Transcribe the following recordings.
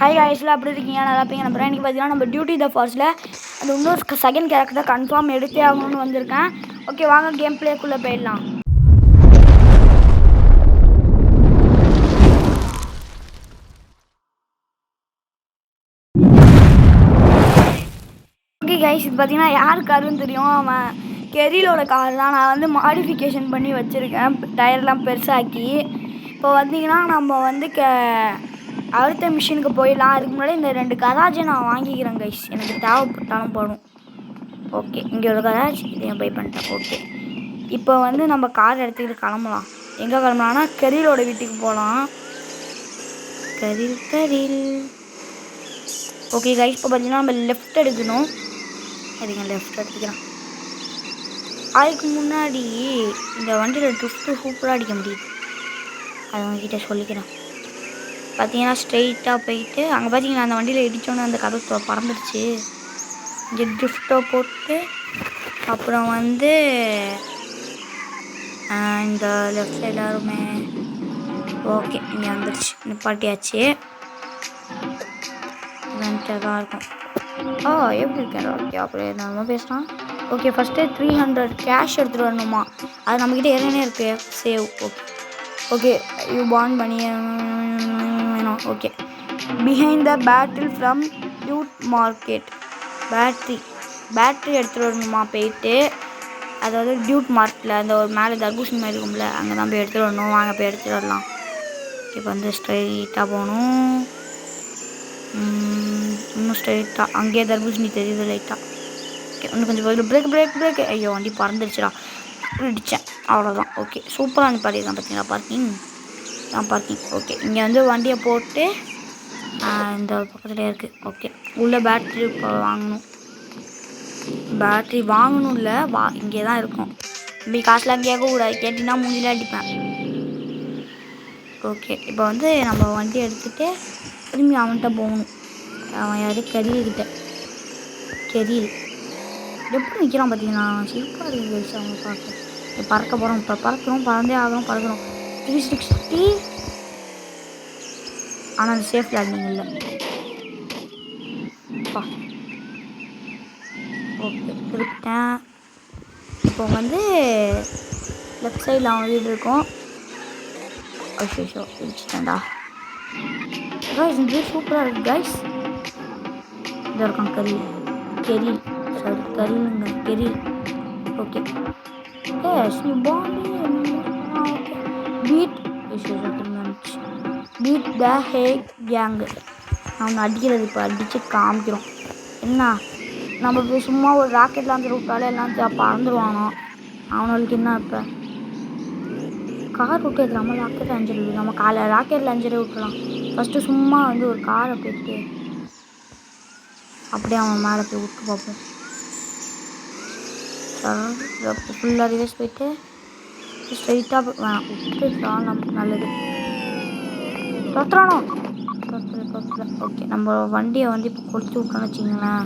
Hi காய்ஸ்லாம் எப்படி இருக்கீங்க? நல்லா இருப்பீங்க நம்புறேன். இன்றைக்கி பார்த்தீங்கன்னா நம்ம டியூட்டி த ஃபார்ஸில் அந்த இன்னொரு செகண்ட் கேரக்டரை கன்ஃபார்ம் எடுத்தே ஆகணும்னு வந்திருக்கேன். ஓகே, வாங்க கேம் பிளேக்குள்ளே போயிடலாம். ஓகே கைஸ், இது பார்த்தீங்கன்னா யார் காருன்னு தெரியும். அவன் கெரிலோட கார் தான். நான் வந்து மாடிஃபிகேஷன் பண்ணி வச்சுருக்கேன், டயர்லாம் பெருசாக்கி. இப்போ பார்த்தீங்கன்னா நம்ம வந்து அடுத்த மிஷினுக்கு போயிடலாம். அதுக்கு முன்னாடி இந்த 2 கராஜை நான் வாங்கிக்கிறேன் கைஸ், எனக்கு தேவைப்பட்டாலும் போடும். ஓகே, இங்கே ஒரு கராஜ், இதையும் பை பண்ணிட்டேன். ஓகே, இப்போ வந்து நம்ம கார் எடுத்துக்கிட்டு கிளம்பலாம். எங்கே கிளம்பலாம்னா கெரிலோட வீட்டுக்கு போகலாம். கரில். ஓகே கைஸ், இப்போ பார்த்தீங்கன்னா நம்ம லெஃப்ட் எடுக்கணும். சரிங்க, லெஃப்ட் எடுத்துக்கிறேன். அதுக்கு முன்னாடி இந்த வண்டியில் ட்ரிஃப்ட்டு சூப்பராக அடிக்க முடியுது, அதை உங்ககிட்ட சொல்லிக்கிறேன். பார்த்தீங்கன்னா ஸ்ட்ரெயிட்டாக போயிட்டு அங்கே பார்த்தீங்கன்னா அந்த வண்டியில் இடித்தோன்னே அந்த கதவு பறந்துடுச்சு. இங்கே ட்ரிஃப்ட்டை போட்டு அப்புறம் வந்து இந்த லெஃப்ட் சைடு எல்லாருமே ஓகே இங்கே வந்துடுச்சு, நிப்பாட்டியாச்சு. வந்துட்டு தான் இருக்கும். எப்படி இருக்கேன்? ஓகே, அப்புறம் நம்ம பேசலாம். ஓகே, ஃபஸ்ட்டு 300 கேஷ் எடுத்துகிட்டு வரணுமா? அது நம்மக்கிட்ட ஏற்கனவே இருக்குது. சேவ். ஓகே யூ பான் பண்ணி வேணும். Okay, behind the battle from Dude market. Battery எடுத்துகிட்டு வரணுமா? போயிட்டு அதாவது டியூட் மார்க்கெட்டில் அந்த ஒரு மேலே தர்பூசணி மாதிரி இருக்கும்ல, அங்கே தான் போய் எடுத்துகிட்டு வரணும். வாங்க போய் எடுத்துகிட்டு வரலாம். இப்போ வந்து ஸ்ட்ரைட்டாக போகணும். இன்னும் ஸ்ட்ரைட்டாக அங்கேயே தர்பூசணி தெரியுது லைட்டாக. ஓகே, இன்னும் கொஞ்சம் போய் பிரேக். ஐயோ, வண்டி பறந்துடுச்சுடா, பிடிச்சேன், அவ்வளோதான். ஓகே, சூப்பராக நிப்பாட்டியிருக்கேன் பார்த்தீங்களா? பார்க்கிங். ஓகே, இங்கே வந்து வண்டியை போட்டு இந்த பக்கத்துலேயே இருக்குது. ஓகே, உள்ளே பேட்ரி வாங்கணும் இல்லை இங்கே தான் இருக்கும். இப்படி காசுலாம் கேட்கக்கூடாது, கேட்டிங்கன்னா மூஞ்சில அடிப்பேன். ஓகே, இப்போ வந்து நம்ம வண்டி எடுத்துகிட்டு திரும்பி அவன்கிட்ட போகணும். அவன் யார்? கெரில் எப்படி நிற்கிறான் பார்த்தீங்கன்னா? சிரிப்பாக இருக்குது அவங்க பார்க்க. பறக்க போகிறோம், இப்போ பறந்தே ஆகணும். 360. ஆனால் அது சேஃப் லேண்டிங் இல்லை. ஓகே, திருப்பிட்டேன். இப்போ வந்து லெஃப்ட் சைடில் அவன் வீடு இருக்கும். ஐயோ, பிடிச்சிட்டேன்டா கைஸ். இந்த வீடு சூப்பராக இருக்குது கைஸ். இதாக இருக்கான் கெரில். Okay, beat the hack gang. அவங்க அடிக்கிறது இப்போ அடித்து காமிக்கிறோம். என்ன, நம்ம இப்போ சும்மா ஒரு ராக்கெட் லான்ச்சர் விட்டாலே எல்லாம் பறந்துடுவானோ. அவனுக்கு என்ன இப்போ கார் விட்டு நம்ம ராக்கெட் லான்ச்சர் விடு. நம்ம ராக்கெட் லான்ச்சரே விட்டுலாம். ஃபஸ்ட்டு சும்மா வந்து ஒரு காரை போய்ட்டு அப்படியே அவன் மேலே போய் விட்டு பார்ப்போம். ஃபுல்லாக ரிவர்ஸ் போயிட்டு ஸ்ட்ரைட்டாக விட்டுட்டான். நமக்கு நல்லது. தொத்துறானோ? ஓகே, நம்ம வண்டியை வந்து இப்போ கொளுத்து விட்டோன்னு வச்சிங்களேன்,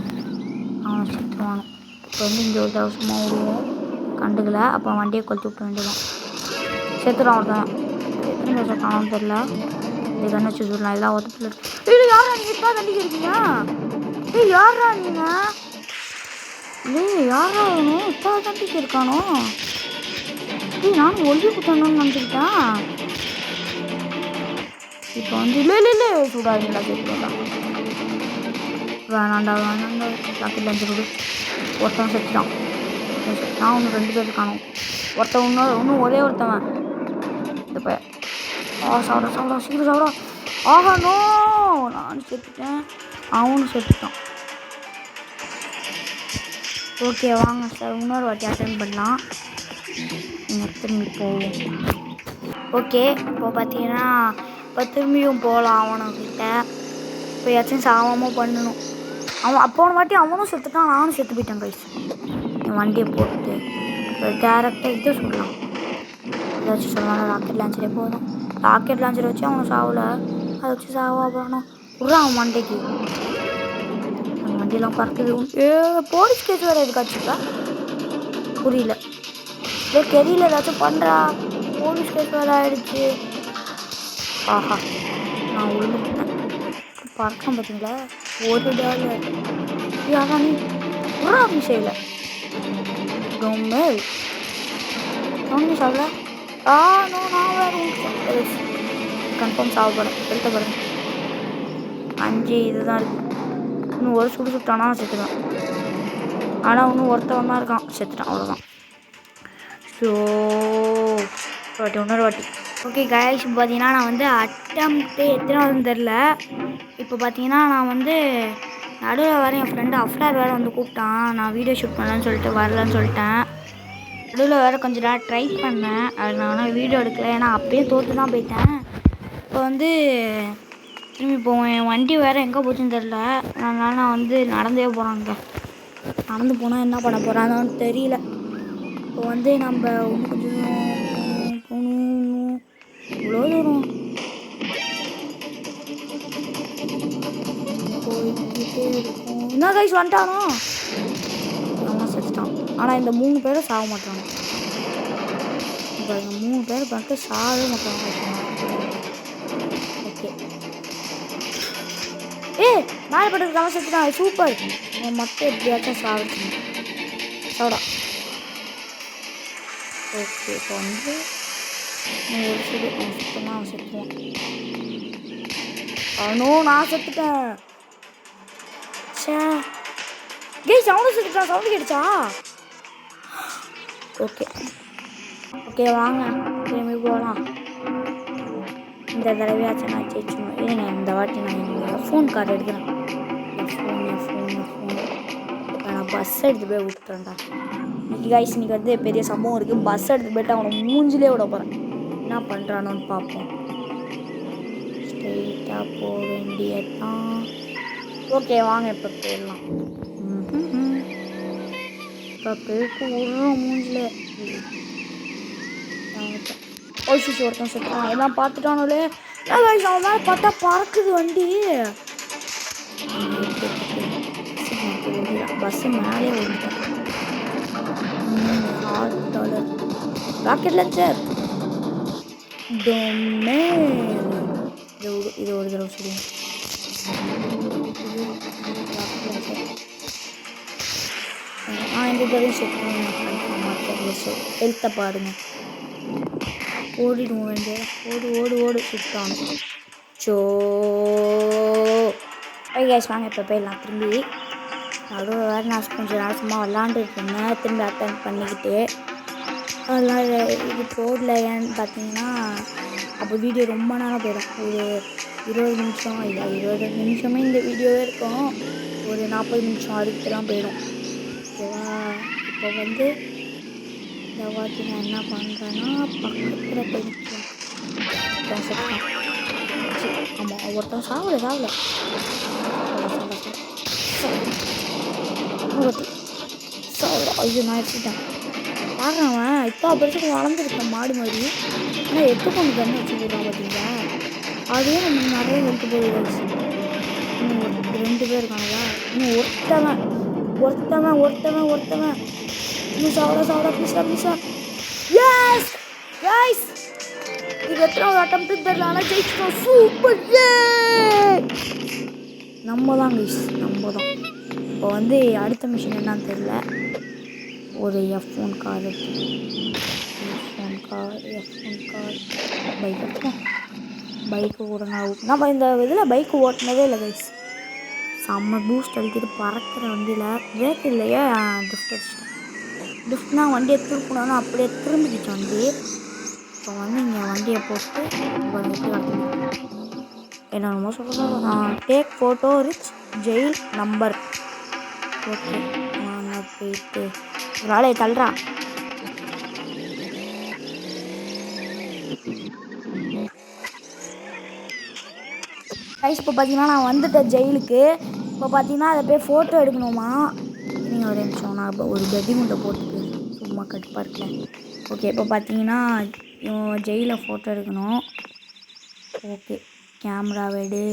அவன் செத்துருவானோ. இப்போ வந்து இங்கே ஒரு தவசமாக விடுவோம், கண்டுக்கல. அப்போ வண்டியை கொளுத்து விட்ட வேண்டியதான். செத்துறான் ஒருத்தன். எத்தனை பேர் செத்தானு தெரில. இது கண்ணு வச்சு சொல்லலாம், எல்லாம் ஒருத்தர். யாரா நீங்கள் இப்போ தண்டிக்க இருக்கீங்க? யாரா நீங்கள்? யாரா வேணும் இப்போ தண்டிக்க இருக்கானோ? நானும் ஒல்வி குத்தணும்னு நினச்சிக்கிட்டேன். இப்போ வந்து இல்லை சூடாதுங்களா? கேட்கலாம். வேணாண்டா ராக்கெட் லான்ச்சர் விடு. ஒருத்தவன் செத்துட்டான். இன்னும் 2 பேர் காணும். இன்னும் ஒரே ஒருத்தவன். இந்த பையன் சாப்பிட சீக்கிரம் சாப்பிடா. ஆகனோ, நானும் செத்துட்டேன், அவனும் செத்துட்டான். ஓகே, வாங்க சார் இன்னொரு வாட்டி அட்டெண்ட் பண்ணலாம். நீங்கள் திரும்பி போவோம். ஓகே, இப்போ பார்த்தீங்கன்னா இப்போ திரும்பியும் போகலாம் அவனுக்கிட்ட. இப்போ ஏதாச்சும் சாவாமல் பண்ணணும். அவன் வாட்டி அவனும் செத்துட்டான், நானும் செத்து போயிட்டேன் கைஸ். என் வண்டியை போட்டு இப்போ டேரெக்டாக இதை சொல்லலாம். ஏதாச்சும் சொல்லலாம். ராக்கெட் லான்ச்சரே போதும். ராக்கெட் லான்ச்சரை வச்சு அவனை சாவலை, அதை வச்சு சாவா போகணும். விட்றான் அவன் மண்டைக்கு. அவன் வண்டியெல்லாம் பறக்குது. போலீஸ் கேஸ் வேறு எதுக்காச்சுப்பா புரியல. கெரியில் ஏதாச்சும் பண்ணுறா, போலீஸ் கேஸ் வேறு ஆகிடுச்சு. ஆஹா, நான் விழுந்துட்டேன். பறக்கம் பார்த்தீங்களா $1 யாரா நீ ஒரு விஷயம் ரொம்ப ஒன்றும் சாப்பிடல நோ நான் வேறு கன்ஃபார்ம் சாப்பிட்றேன் எழுத்த பாருங்க 5 இதுதான் இருக்குது இன்னும் ஒரு சுடு சுட்டானா செத்துக்கலாம் ஆனால் இன்னும் ஒருத்தவன் தான் இருக்கான் செத்துட்டான் அவ்வளோதான் ஸோ இன்னொரு வாட்டி ஓகே கைஸ் இப்போ பார்த்தீங்கன்னா நான் வந்து அட்டம்ப்ட்டு எத்தனாவதுன்னு தெரில இப்போ பார்த்தீங்கன்னா நான் வந்து நடுவில் வேறு என் ஃப்ரெண்டு அஃப்ரார் வேறு வந்து கூப்பிட்டான் நான் வீடியோ ஷூட் பண்ணலன்னு சொல்லிட்டு வரலன்னு சொல்லிட்டேன் நடுவில் வேறு கொஞ்சம் நேரம் ட்ரை பண்ணேன் அது நான் ஆனால் வீடியோ எடுக்கல ஏன்னா அப்பயே தோற்று தான் போயிட்டேன் இப்போ வந்து திரும்பி போவேன் என் வண்டி வேறு எங்கே போச்சுன்னு தெரில அதனால நான் வந்து நடந்தே போகிறாங்க நடந்து போனால் என்ன பண்ண போகிறான்னு தெரியல இப்போ வந்து நம்ம இன்னும் கொஞ்சம் போகணும் இவ்வளோ தூரம் போய்கிட்டே இருக்கும் என்ன கைஸ் வந்துட்டானோ அவன் செத்துட்டான் ஆனால் இந்த 3 பேரும் சாக மாட்டாங்க இப்போ இந்த 3 பேர் பார்த்து சாகவே மாட்டாங்க ஓகே மேலே பட்டதுக்கு அவன் செத்துட்டான் சூப்பர் அவன் மட்டும் எப்படியாச்சும் சாப்பிடுச்சு சாப்பிடா ஓகே இப்போ வந்து ஒரு சுடு அவன் சுத்தமாக அவன் செத்துவான் அவனும் நான் செத்துட்டேன் சே கேஸ் அவனும் செத்துட்டான் சவுண்டு கேட்டுச்சா ஓகே வாங்க திரும்பி போகலாம் இந்த தடவையாச்சும் நான் ஜெயிச்சணும் இருங்க இந்த வாட்டி நான் என்னோட ஃபோன் கார்டு எடுக்கிறேன் என் ஃபோன் நான் பஸ் எடுத்து போய் விட்டுறேன்டா இன்னைக்கு கைஸ் இன்னைக்கு வந்து பெரிய சம்பவம் இருக்குது பஸ் எடுத்து போய்ட்டு அவனை மூஞ்சிலே விட போகிறேன் என்ன பண்ணுறானோன்னு பார்ப்போம் ஸ்ட்ரெயிட்டாக போக வேண்டியதான் ஓகே வாங்க இப்போ போயிடலாம் இப்போ போய்ட்டு விட்றோம் மூஞ்சிலே ஓசிச்சு ஒருத்தன் சுற்றுறான் எல்லாம் பார்த்துட்டானோலே கைஸ் அவன் மேலே பார்த்தா பறக்குது வண்டி பஸ்ஸு மேலே ஓடிட்டேன் $1 ராக்கெட் லான்ச்சர் இது ஒரு தடவை சொல்லுங்க இந்த தடவை செக் ஹெல்த்தை பாருங்க ஓடிடுவோம் வேண்டிய ஓடு சுட்டான் சோ கைஸ் வாங்க இப்போ போயிடலாம் திரும்பி அதுவும் வேறு நான் கொஞ்சம் நேரம் சும்மா விளாண்டுட்டு இருந்தேன் திரும்பி அட்டன் பண்ணிக்கிட்டு அதெல்லாம் இது போடல ஏன்னு பார்த்தீங்கன்னா அப்போ வீடியோ ரொம்ப நேரம் போயிடும் ஒரு 20 நிமிஷம் இல்லை 20 நிமிஷமே இந்த வீடியோவே இருக்கும் ஒரு 40 நிமிஷம் அதுக்குலாம் போயிடும் ஓகேவா இப்போ வந்து இந்த வாட்டி நான் என்ன பண்ணுறேன்னா பக்கத்தில் போயிடுச்சு ஆமாம் ஒருத்தன் சாவல ஐயோ நான் எடுத்துட்டேன் பாருறவன் இப்போ பெருசுக்கு வளர்ந்துருக்கேன் மாடு மாதிரி ஆனால் எட்டு பொண்ணு தண்ணி வச்சு போடுறான் பார்த்தீங்களா அதுவே நம்ம நிறைய ஹெல்த்து போயிடுச்சு இன்னும் 2 பேர் இருக்காங்களா இன்னும் ஒருத்தவன் இன்னும் சாவடா ப்ளீஸா எஸ் கைஸ் இது எத்தனை அட்டம்ப்ட் தெரியல ஆனால் ஜெயிச்சிட்டோம் சூப்பர் நம்ம தான் இப்போ வந்து அடுத்த மிஷின் என்னன்னு தெரியல ஒரு F1 கார் பைக்கு ஓடனா நம்ம இந்த இதில் பைக்கு ஓட்டினதே இல்லை கைஸ் செம்ம பூஸ்ட் அடிக்கிறது பறக்கிற வண்டியில் பிரேக் இல்லையே ட்ரிஃப்ட்னா வண்டியை திருப்பினோன்னா அப்படியே திரும்பிக்கிச்சு வண்டி இப்போ வந்து இங்கே வண்டியை போட்டு என்னென்னமோ சொல்கிறோம் take photo rich jail number okay நான் போயிட்டு வேலையை தள்ளுறா கைஸ் இப்போ பார்த்தீங்கன்னா நான் வந்துட்டேன் ஜெயிலுக்கு இப்போ பார்த்தீங்கன்னா அதை போய் ஃபோட்டோ எடுக்கணுமா நீங்கள் ஒரு நிமிஷம் நான் ஒரு பெட்டிங்குண்டை போட்டுட்டு சும்மா கட்டுப்பாக இருக்கேன் ஓகே இப்போ பார்த்தீங்கன்னா ஜெயிலில் ஃபோட்டோ எடுக்கணும் ஓகே கேமராவை எடு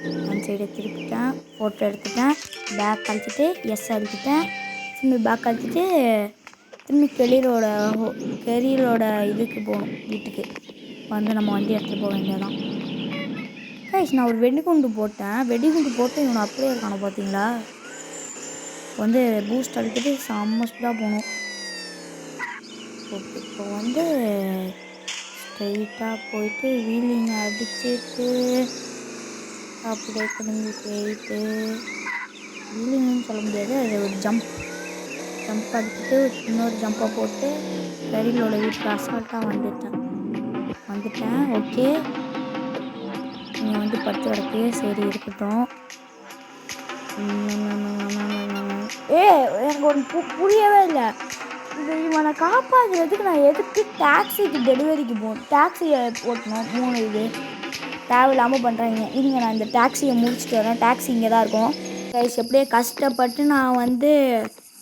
அந்த சைடை திருப்பிட்டேன் ஃபோட்டோ எடுத்துட்டேன் பேக் கழிச்சிட்டு எஸ் அடிச்சுட்டேன் திரும்பி பேக் கழிச்சிட்டு திரும்பி கெரியரோட இதுக்கு போகணும் வீட்டுக்கு வந்து நம்ம வண்டி எடுத்துகிட்டு போக வேண்டியதான் கைஸ் நான் ஒரு வெடிகுண்டு போட்டு இவனை அப்படியே இருக்கான பார்த்தீங்களா. வந்து பூஸ்ட் அடிக்கிட்டு செம்ம ஸ்பீடாக போகணும். ஓகே இப்போ வந்து ஸ்ட்ரைட்டாக போயிட்டு வீலிங் அடிச்சுட்டு அப்படியே திரும்பி போயிட்டு வீலிங்னு சொல்ல முடியாது, அது ஒரு ஜம்ப் அடிச்சுட்டு இன்னொரு ஜம்பை போட்டு கரிலோட வீட்டுக்கு அசால்ட்டாக வந்துட்டேன். ஓகே நீங்கள் வந்து படுத்து கிடக்கு, சரி இருக்கட்டும். எனக்கு ஒரு புரியவே இல்லை. இவனை காப்பாற்றுறதுக்கு நான் எதுக்கு டாக்ஸிக்கு டெலிவரிக்கு டாக்ஸியை ஓட்டணும். 3 இது தேவையில்லாமல் பண்ணுறாங்க. இருங்க நான் இந்த டாக்ஸியை முடிச்சுட்டு வரேன். டாக்ஸி இங்கே தான் இருக்கும் கைஸ். எப்படியே கஷ்டப்பட்டு நான் வந்து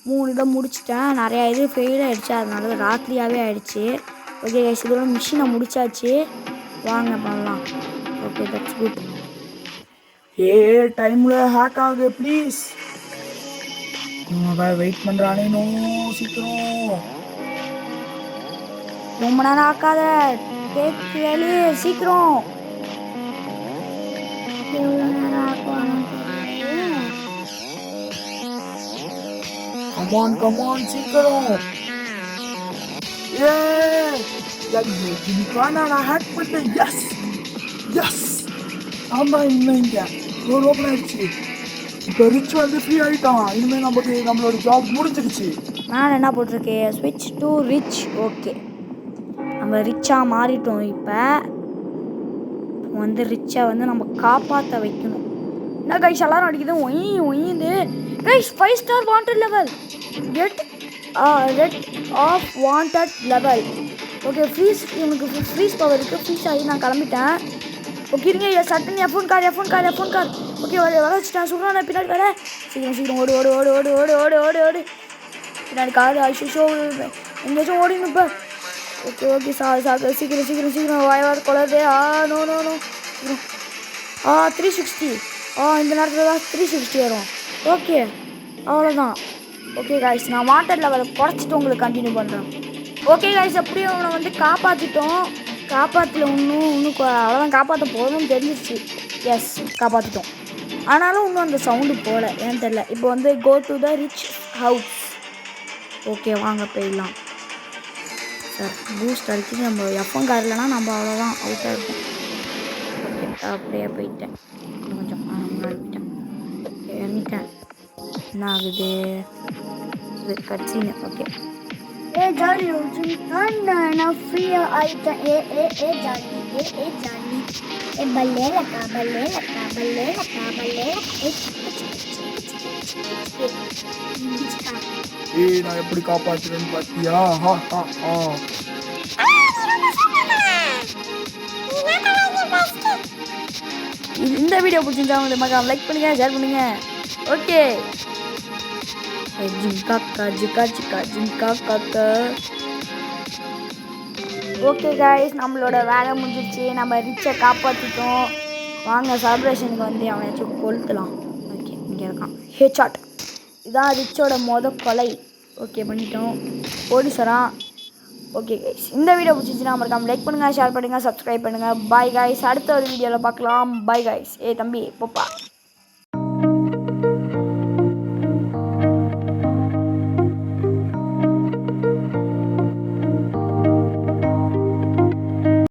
3 இதை முடிச்சிட்டேன். நிறையா இது ஃபெயில் ஆகிடுச்சு, அதனால ராத்திரியாகவே ஆகிடுச்சு. ஓகே கைஸ் இதோட மிஷினை முடிச்சாச்சு, வாங்க பண்ணலாம். Okay that's good. டைமில் ஹேக் ஆகுது ப்ளீஸ். வெயிட் பண்ணுறானே, நோ சீக்கிரம். ரொம்ப நேரம் ஆக்காத, டேக் வேலி சீக்கிரம். எவ்வளோ நேரம் ஆக்குவாங்க. கமான் சீக்கிரம். நான் ஹேக் பண்ணிட்டேன். எஸ் ஆமாம், இங்கே டோர் ஓப்பன் ஆயிடுச்சு. இப்போ ரிச் வந்து ஃப்ரீ ஆகிட்டான். இனிமேல் நம்மளோட ஜாப் முடிஞ்சிடுச்சு. நான் என்ன போட்டிருக்கேன், ஸ்விட்ச் டு ரிச். ஓகே நம்ம ரிச்சாக மாறிட்டோம். இப்போ வந்து ரிச்சை வந்து நம்ம காப்பாற்ற வைக்கணும். என்ன கைஸ் எல்லாரும் அடிக்குது, ஒய்யுது guys. 5 star wanted level, get rid of wanted level. Okay freeze, இவனுக்கு ஃப்ரீஸ் பவர் இருக்குது. ஃப்ரீஸ் ஆகி நான் கிளம்பிட்டேன். ஓகே இருங்க, சட்டன் எஃபோன் கார். ஓகே வர வச்சுட்டேன். சொல்கிறேன் பின்னாடி வர. சீக்கிரம் ஓடு. பின்னாடி கார் ஐஷோ எங்கேயாச்சும் ஓடிணும் இப்போ. ஓகே சீக்கிரம் வாய்வார் கொலதே. நோ சீக்கிரம். 360. இந்த நேரத்தில் தான் 360 வரும். ஓகே அவ்வளோதான். ஓகே காய்ஸ் நான் வாண்டட் லெவலை குறைச்சிட்டு உங்களுக்கு கண்டினியூ பண்ணுறேன். ஓகே காய்ஸ் அப்படியே அவனை வந்து காப்பாற்றிட்டோம். காப்பாற்றல இன்னும் அவ்வளோதான். காப்பாற்ற போகணும்னு தெரிஞ்சிருச்சு. எஸ் காப்பாற்றிட்டோம். ஆனாலும் இன்னும் அந்த சவுண்டு போகல, ஏன்னு தெரில. இப்போ வந்து go to the rich house. Okay வாங்க போயிடலாம். சார் பூஸ்ட் அடிச்சு நம்ம எஃப்எம் கார் இல்லைனா நம்ம அவ்வளோதான் அவுட்டாக இருக்கும். ஓகே அப்படியே போயிட்டேன். கொஞ்சம் முன்னாடி போயிட்டேன். இறங்கிட்டேன். என்ன ஆகுது இது கட்சின்னு. ஓகே ஜாலி நான் ஃப்ரீயாக ஆகிட்டேன். ஜாலி பல்லே லக்கா நான் எப்படி காப்பாற்றுறேன்னு பார்த்தியா? இந்த வீடியோ பிடிச்சிருந்தா உங்களுக்கு மறக்காம லைக் பண்ணுங்க, ஷேர் பண்ணுங்க. ஓகே ஜிங்கா. ஓகே காய்ஸ் நம்மளோட வேலை முடிஞ்சிருச்சு. நம்ம ரிச்சை காப்பாற்றிட்டோம். வாங்க செலிப்ரேஷனுக்கு வந்து அவனாச்சும் கொளுத்தலாம். ஓகே இங்கே இருக்கான் ஹெட்ஷாட். இதான் ரிச்சோட கொலை. ஓகே பண்ணிட்டோம். போலீஸரான். ஓகே கைஸ் இந்த வீடியோ பிடிச்சிச்சுன்னா மறக்காம லைக் பண்ணுங்கள், ஷேர் பண்ணுங்கள், சப்ஸ்கிரைப் பண்ணுங்கள். Bye guys. அடுத்த ஒரு வீடியோவில் பார்க்கலாம். Bye guys. தம்பி போப்பா.